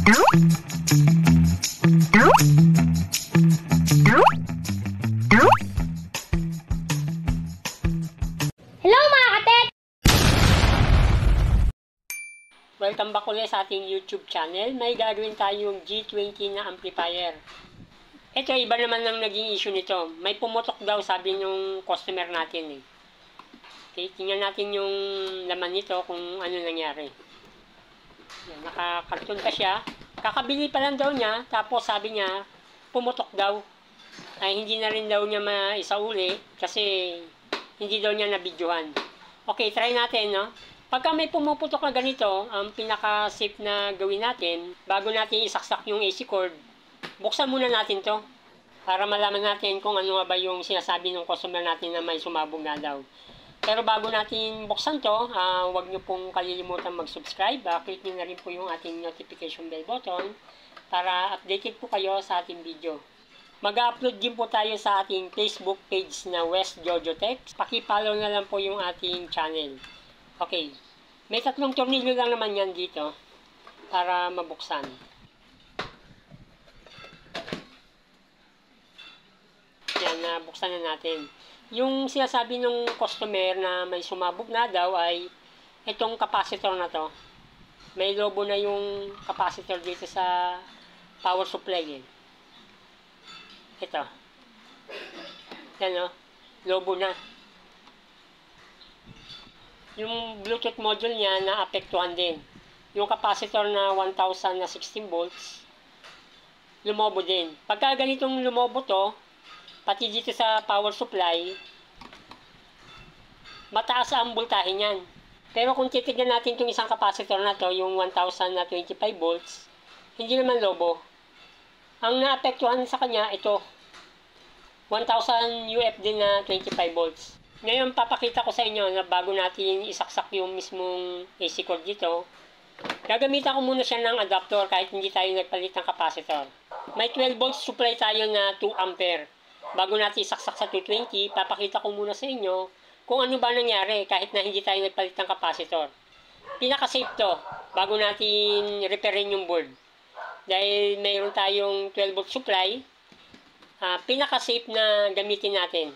Hello mga katek! Welcome back ulit sa ating YouTube channel. May gagawin tayong G20 na amplifier. Ito, iba naman ang naging issue nito. May pumutok daw, sabi nung customer natin eh. Okay, tingnan natin yung laman nito kung ano nangyari. Yan, nakakarton pa siya. Kakabili pa lang daw niya, tapos sabi niya, pumutok daw. Ay, hindi na rin daw niya maisauli kasi hindi daw niya nabidyohan. Okay, try natin, no? Pagka may pumuputok na ganito, ang pinaka-safe na gawin natin, bago natin isaksak yung AC cord, buksan muna natin to para malaman natin kung ano ba yung sinasabi ng customer natin na may sumabog na daw. Pero bago natin buksan to, huwag nyo pong kalilimutan mag-subscribe. Click nyo na rin po yung ating notification bell button para updated po kayo sa ating video. Mag-upload din po tayo sa ating Facebook page na West Jojo Tech. Paki-follow na lang po yung ating channel. Okay, may 3 tornilyo lang naman yan dito para mabuksan. Yan, nabuksan na natin. Yung sinasabi ng customer na may sumabog na daw ay itong capacitor na to. May lobo na yung capacitor dito sa power supply eh. Ito. Yan o, lobo na. Yung Bluetooth module niya naapektuhan din. Yung capacitor na 1000 na 16 volts, lumobo din. Pagka ganitong lumobo to, pati dito sa power supply, mataas ang voltahe niyan. Pero kung titignan natin itong isang capacitor na to, yung 1000 na 25 volts, hindi naman lobo. Ang naapektuhan sa kanya, ito, 1000 UF din na 25 volts. Ngayon, papakita ko sa inyo na bago natin isaksak yung mismong AC cord dito, gagamitan ko muna siya ng adapter kahit hindi tayo nagpalit ng capacitor. May 12 volts supply tayo na 2 ampere. Bago natin isaksak sa 220, papakita ko muna sa inyo kung ano ba nangyari kahit na hindi tayo nagpalit ng capacitor. Pinaka-safe to bago natin repairin yung board. Dahil mayroon tayong 12 volt supply, pinaka-safe na gamitin natin.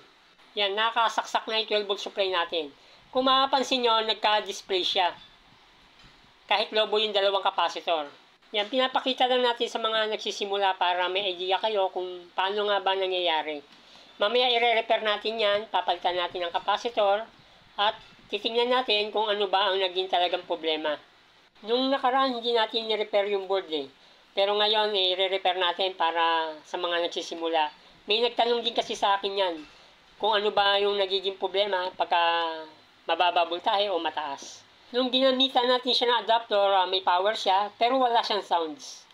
Yan, nakasaksak na yung 12 volt supply natin. Kung mapapansin nyo, nagka-display siya. Kahit lobo yung dalawang capacitor. Yan, pinapakita lang natin sa mga nagsisimula para may idea kayo kung paano nga ba nangyayari. Mamaya i-repair natin yan, papalitan natin ang capacitor, at titingnan natin kung ano ba ang naging talagang problema. Nung nakaraan, hindi natin i-repair yung board eh. Pero ngayon, i-repair natin para sa mga nagsisimula. May nagtanong din kasi sa akin yan, kung ano ba yung nagiging problema pagka mababa voltahe o mataas. Nung ginamitan natin siya ng adapter, may power siya, pero wala siyang sounds.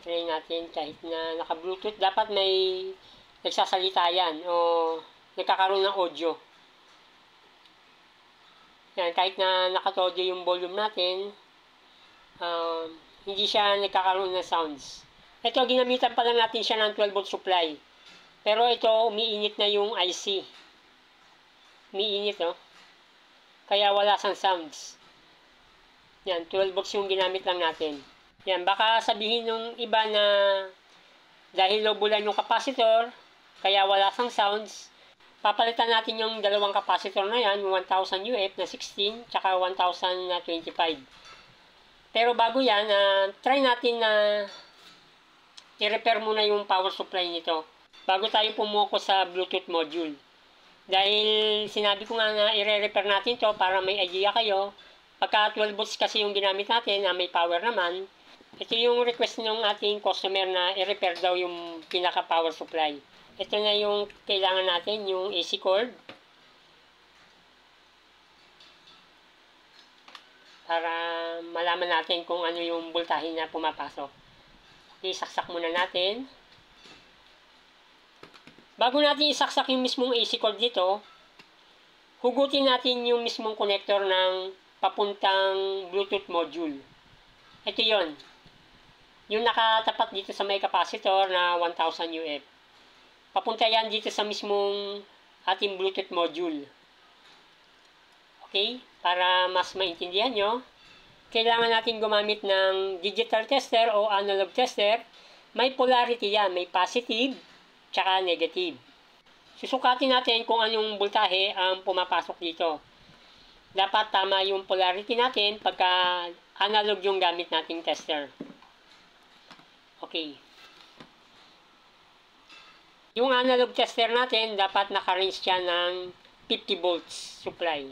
Try natin kahit na naka-bluetooth, dapat may nagsasalita yan o nagkakaroon ng audio. Yan, kahit na nakatodo yung volume natin, hindi siya nagkakaroon ng sounds. Ito, ginamitan pa lang natin siya ng 12 volt supply. Pero ito, umiinit na yung IC. Umiinit, no? Kaya wala sang sounds. Yan, 12 volts yung ginamit lang natin. Yan, baka sabihin ng iba na dahil lobo lang yung capacitor, kaya wala sang sounds, papalitan natin yung dalawang capacitor na yan, yung 1000 UF na 16, tsaka 1000 na 25. Pero bago yan, try natin na i-repair muna yung power supply nito bago tayo pumuko sa Bluetooth module. Dahil sinabi ko nga na i-repair natin to para may idea kayo. Pagka 12 volts kasi yung ginamit natin na may power naman, ito yung request ng ating customer na i-repair daw yung pinaka power supply. Ito na yung kailangan natin, yung AC cord. Para malaman natin kung ano yung voltahe na pumapasok. Isaksak muna natin. Bago natin isaksak yung mismong AC cord dito, hugutin natin yung mismong connector ng papuntang Bluetooth module. Ito yon, yung nakatapat dito sa may capacitor na 1000 UF. Papunta yan dito sa mismong ating Bluetooth module. Okay? Para mas maintindihan nyo, kailangan natin gumamit ng digital tester o analog tester. May polarity yan, may positive tsaka negative. Susukatin natin kung anong voltahe ang pumapasok dito. Dapat tama yung polarity natin pagka analog yung gamit nating tester. Okay. Yung analog tester natin, dapat naka-range siya ng 50 volts supply.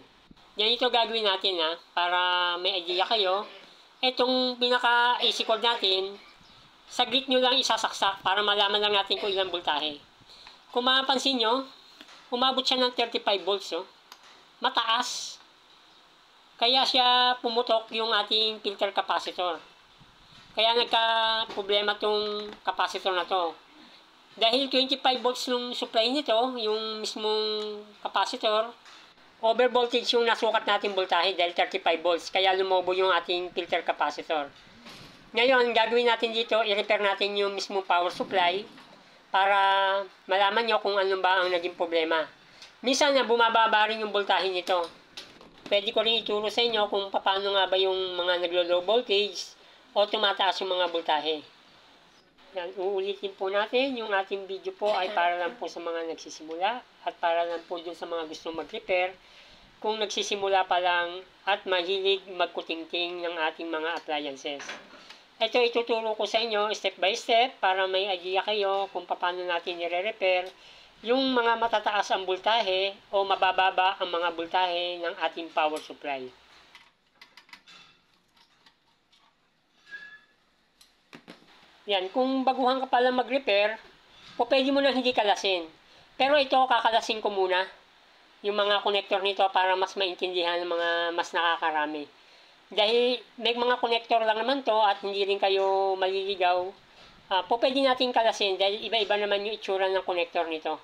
Ganito gagawin natin para may idea kayo. Itong pinaka-AC cord natin, saglit nyo lang isasaksak para malaman lang natin kung ilang voltahe. Kung mapapansin nyo, umabot siya ng 35 volts. Mataas. Kaya siya pumutok yung ating filter capacitor. Kaya nagka-problema tong capacitor na to. Dahil 25 volts yung supply nito, yung mismong capacitor, over voltage yung nasukat natin voltahe dahil 35 volts. Kaya lumobo yung ating filter capacitor. Ngayon, gagawin natin dito, i-repair natin yung mismong power supply para malaman nyo kung ano ba ang naging problema. Minsan na bumababa rin yung voltahe nito. Pwede ko rin ituro sa inyo kung paano nga ba yung mga naglo-low voltage o tumataas yung mga voltahe. Yan, uulitin po natin, yung ating video po ay para lang po sa mga nagsisimula at para lang po dun sa mga gustong mag-repair kung nagsisimula pa lang at mahilig magkutingting ng ating mga appliances. Ito ituturo ko sa inyo step by step para may idea kayo kung paano natin nire-repair yung mga matataas ang voltahe o mabababa ang mga voltahe ng ating power supply. Yan, kung baguhan ka pala mag-repair, pwede mo na hindi kalasin. Pero ito, kakalasin ko muna yung mga connector nito para mas maintindihan ng mga mas nakakarami. Dahil may mga connector lang naman to at hindi rin kayo maliligaw, pwede natin kalasin dahil iba-iba naman yung itsura ng connector nito.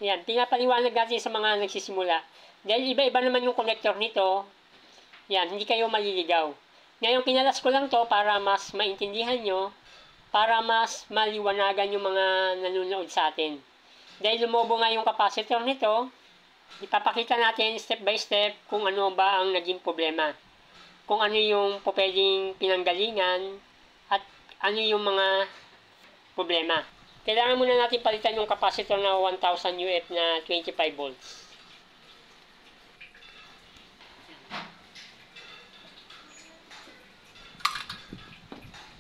Yan, pinapaliwanag natin sa mga nagsisimula. Dahil iba-iba naman yung connector nito, yan, hindi kayo maliligaw. Ngayon, pinalas ko lang to para mas maintindihan nyo, para mas maliwanagan yung mga nanonood sa atin. Dahil lumobo nga yung capacitor nito, ipapakita natin step by step kung ano ba ang naging problema. Kung ano yung pwedeng pinanggalingan at ano yung mga problema. Kailangan muna natin palitan yung capacitor na 1000 UF na 25 volts.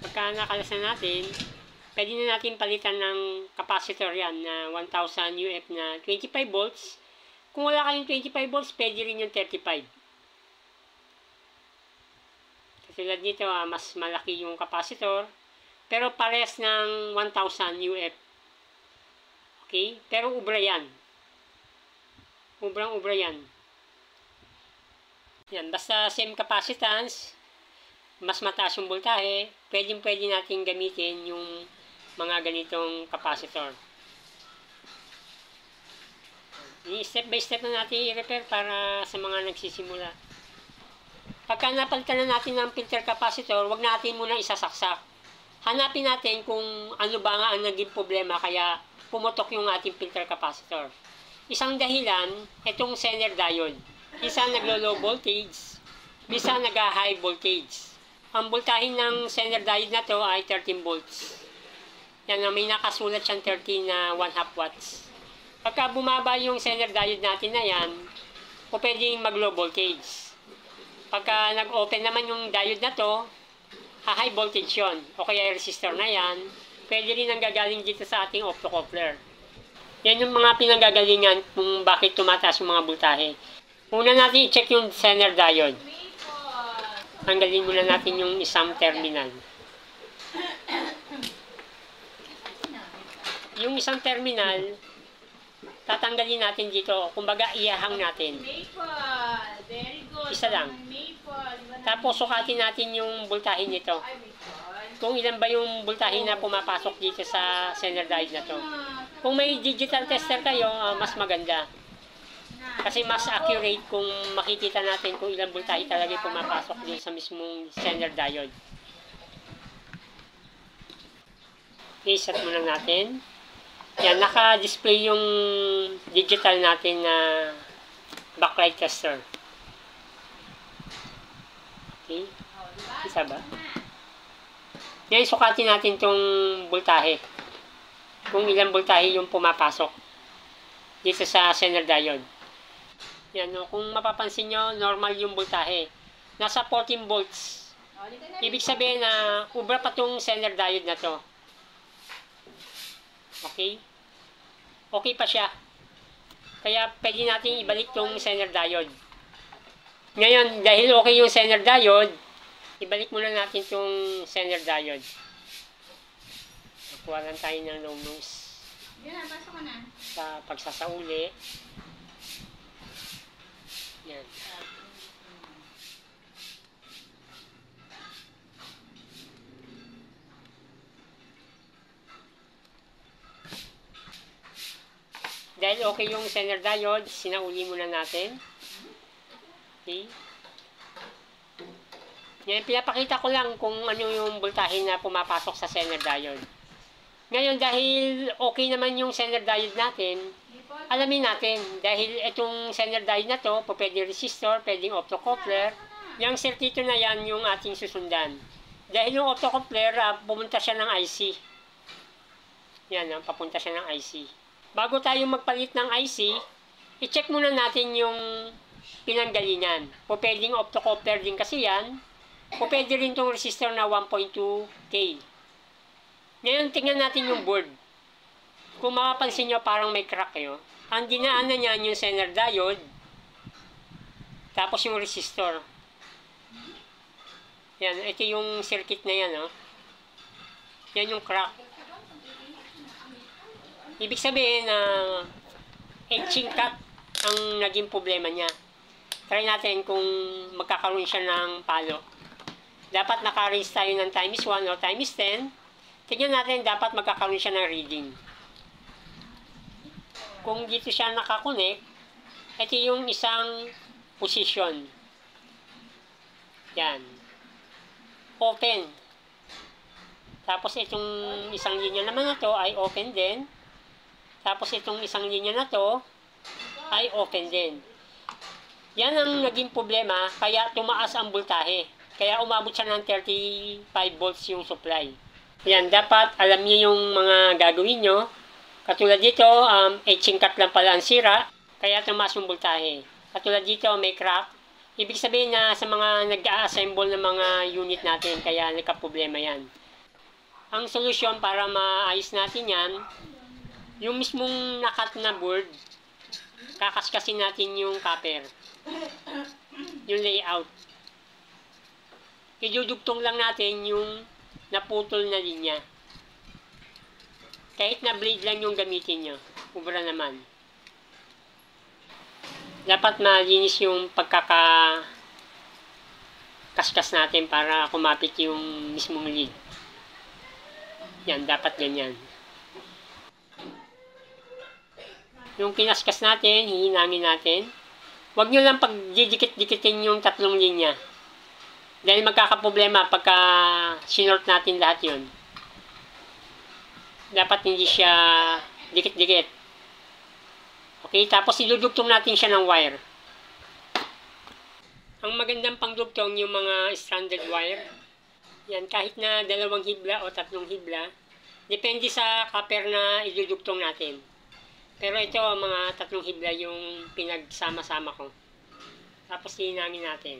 Pagka nakalasan natin, pwede na natin palitan ng capacitor yan na 1000 UF na 25 volts. Kung wala kayong 25 volts, pwede rin yung 35. Katulad nito, mas malaki yung capacitor. Pero parehas ng 1000 UF. Okay? Pero ubra yan. Ubrang-ubra yan. Yan. Basta same capacitance, mas mataas yung voltahe, pwede natin gamitin yung mga ganitong capacitor. Step by step na natin i-repair para sa mga nagsisimula. Pagka napalitan na natin ng filter capacitor, wag natin muna isasaksak. Hanapin natin kung ano ba nga ang naging problema kaya pumutok yung ating filter capacitor. Isang dahilan, itong Zener diode. Isa naglo-low voltage, isa nag-high voltage. Ang voltahe ng Zener diode na to ay 13 volts. Yan, may nakasulat siyang 13 na 1/2 watts. Pagka bumaba yung Zener diode natin na yan, pwedeng mag-low voltage. Pagka nag-open naman yung diode na to, high voltage yun, o kaya resistor na yan, pwede rin ang gagaling dito sa ating optocoupler. Yan yung mga pinanggagalingan kung bakit tumataas yung mga voltahe. Una natin i-check yung Zener diode. Tanggalin muna natin yung isang terminal. Yung isang terminal, tatanggalin natin dito, kumbaga iyahang natin. Isa lang. Tapos sukatin natin yung voltahe nito. Kung ilan ba yung voltahe na pumapasok dito sa Zener diode na to. Kung may digital tester kayo, mas maganda. Kasi mas accurate kung makikita natin kung ilang voltahe talaga pumapasok dito sa mismong Zener diode. Okay, set muna natin. Yan, naka-display yung digital natin na backlight tester. Okay. Isa ba? Ngayon, sukatin natin itong voltahe. Kung ilang voltahe yung pumapasok dito sa zener diode. Yan, no? Kung mapapansin nyo, normal yung voltahe. Nasa 14 volts. Ibig sabihin na ubra pa itong zener diode na to. Okay? Okay pa siya. Kaya pwede natin ibalik itong zener diode. Ngayon, dahil okay yung zener diode, ibalik muna natin itong zener diode. Nakuha lang tayo ng low nose. Yan, pasok ko na. Sa pagsasauli. Yan. Dahil okay yung zener diode, sinauli muna natin. Okay. Yan, pinapakita ko lang kung ano yung voltahe na pumapasok sa zener diode. Ngayon, dahil okay naman yung zener diode natin, alamin natin, dahil itong zener diode na to, pwedeng resistor, pwedeng optocoupler, yung circuito na yan yung ating susundan. Dahil yung optocoupler, pumunta siya ng IC. Yan, papunta siya ng IC. Bago tayo magpalit ng IC, i-check muna natin yung pinanggalingan. Pwedeng optocoupler din kasi yan, pwede rin itong resistor na 1.2K. Ngayon, tingnan natin yung board. Kung mapapansin nyo, parang may crack yun. Ang dinaanan niyan yung zener diode, tapos yung resistor. Yan, ito yung circuit na yan, oh. Yan yung crack. Ibig sabihin na etching cut ang naging problema niya. Try natin kung magkakaroon siya ng palo. Dapat naka-raise tayo ng times 1 o times 10. Tingnan natin, dapat magkakaroon siya ng reading. Kung dito siya nakakonect, ito yung isang position. Yan. Open. Tapos itong isang linya naman na to ay open din. Tapos itong isang linya na to ay open din. Yan ang naging problema, kaya tumaas ang voltahe. Kaya umabot siya ng 35 volts yung supply. Yan, dapat alam niyo yung mga gagawin nyo. Katulad dito, etching cut lang pala ang sira, kaya tumaas yung voltahe. Katulad dito, may crack. Ibig sabihin na sa mga nag-a-assemble ng mga unit natin, kaya nagka-problema yan. Ang solusyon para maayos natin yan, yung mismong nakat na board, kakaskasin natin yung copper. Yung layout. Idudugtong lang natin yung naputol na linya. Kahit na blade lang yung gamitin nyo. Ubra naman. Dapat malinis yung pagkakakaskas natin para kumapit yung mismong lead. Yan, dapat ganyan. Yung kinaskas natin, hihinangin natin. Huwag nyo lang pagdidikit-dikitin yung tatlong linya. Dahil magkakaproblema pagka sinort natin lahat yun. Dapat hindi siya dikit-dikit. Okay, tapos idudugtong natin siya ng wire. Ang magandang pangdugtong yung mga stranded wire. Yan, kahit na 2 hibla o 3 hibla. Depende sa copper na idudugtong natin. Pero ito, mga 3 hibla yung pinagsama-sama ko. Tapos hinangin natin.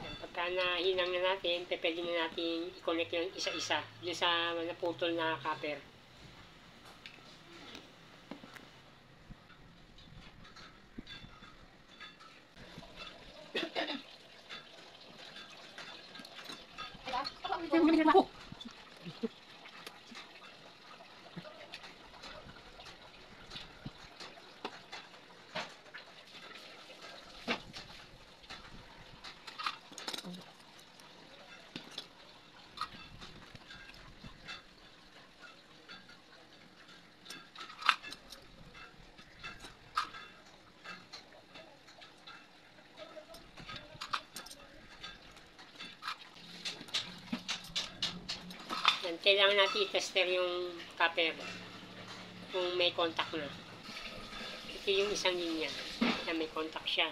Yan, pagka nahinang na natin, pwede na natin i-connect yung isa-isa dun sa naputol na copper. Yan, kailangan natin i-tester yung copper kung may contact na. Ito yung isang linya. Yan, may contact siya.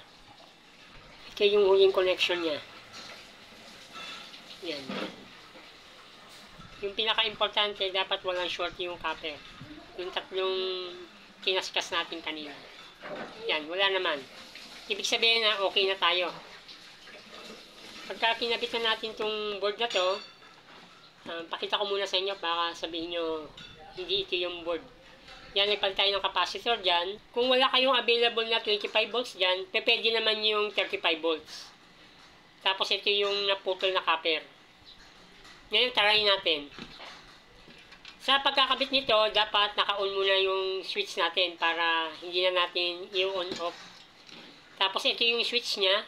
Ito yung huling connection niya. Yan. Yung pinaka-importante, dapat walang short yung copper. Yung tatlong kinaskas natin kanina. Yan, wala naman. Ibig sabihin na okay na tayo. Pagka kinabit na natin tong board na to, pakita ko muna sa inyo, baka sabihin nyo, hindi ito yung board. Yan, nagpalit tayo ng capacitor dyan. Kung wala kayong available na 25 volts dyan, pwede naman yung 35 volts. Tapos ito yung naputol na copper. Ngayon, tarayin natin. Sa pagkakabit nito, dapat naka-on muna yung switch natin para hindi na natin i-on off. Tapos ito yung switch niya.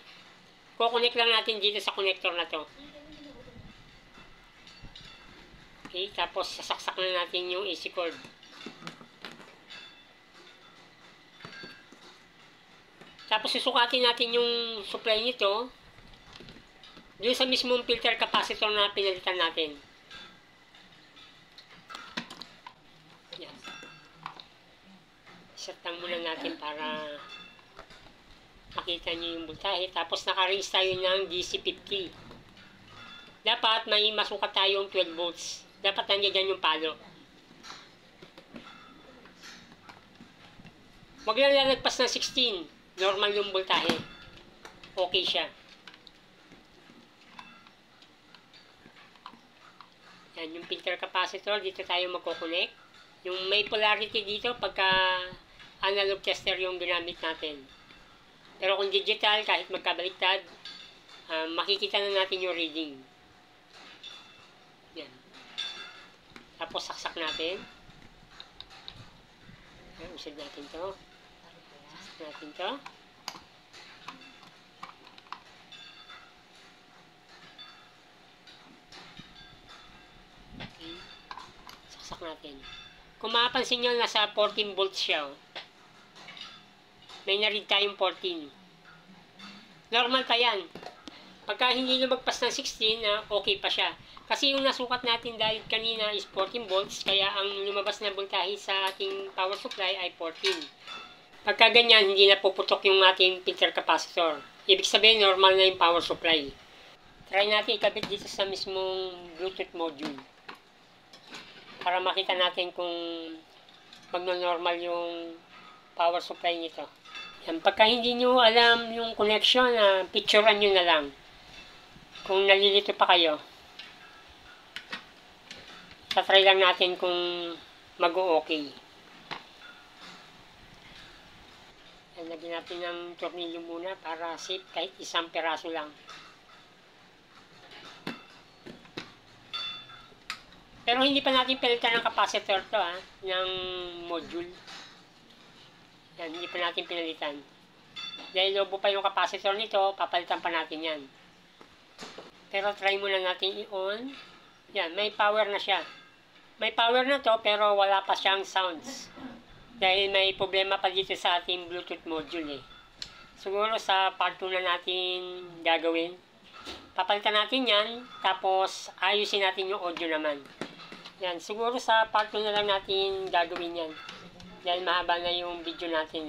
Kukonek lang natin dito sa connector na to. Okay, tapos sasaksak na natin yung AC cord. Tapos susukatin natin yung supply nito doon sa mismong filter capacitor na pinalitan natin. Yan. Set lang muna natin para makita nyo yung voltahe. Tapos naka-raise tayo ng DC50. Dapat may masukat tayong 12 volts. Dapat nandiyan dyan yung palo. Huwag lang lalagpas ng 16. Normal yung voltahe. Okay siya. Yan, yung filter capacitor, dito tayo magkoconnect. Yung may polarity dito, pagka analog tester yung ginamit natin. Pero kung digital, kahit magkabaliktad, makikita na natin yung reading. Yan. Tapos saksak natin. Yan, usad natin to. Natin to. Okay. Saksak natin. Kung mapapansin nyo, nasa 14 volts siya. Oh. May na-read tayong 14. Normal pa yan. Pagka hindi lumagpas ng 16, okay pa siya. Kasi yung nasukat natin dahil kanina is 14 volts, kaya ang lumabas na voltahe sa ating power supply ay 14. Pagka ganyan, hindi na puputok yung ating filter capacitor. Ibig sabihin, normal na yung power supply. Try natin ikabit dito sa mismong Bluetooth module. Para makita natin kung magno-normal yung power supply nito. Yan, pagka hindi nyo alam yung connection, picturean nyo na lang. Kung nalilito pa kayo. Try lang natin kung mag-o-okay. Lagyan natin ng tornilyo muna para safe kahit isang peraso lang. Pero hindi pa natin palitan ng capacitor to ng module. Yan, hindi pa natin pinalitan. Dahil lobo pa yung capacitor nito, papalitan pa natin yan. Pero try muna natin i-on. Yan, may power na siya. May power na to pero wala pa siyang sounds. Dahil may problema pa dito sa ating Bluetooth module Siguro sa part 2 na natin gagawin. Papalitan natin yan, tapos ayusin natin yung audio naman. Yan, siguro sa part 2 na lang natin gagawin yan. Dahil mahaba na yung video natin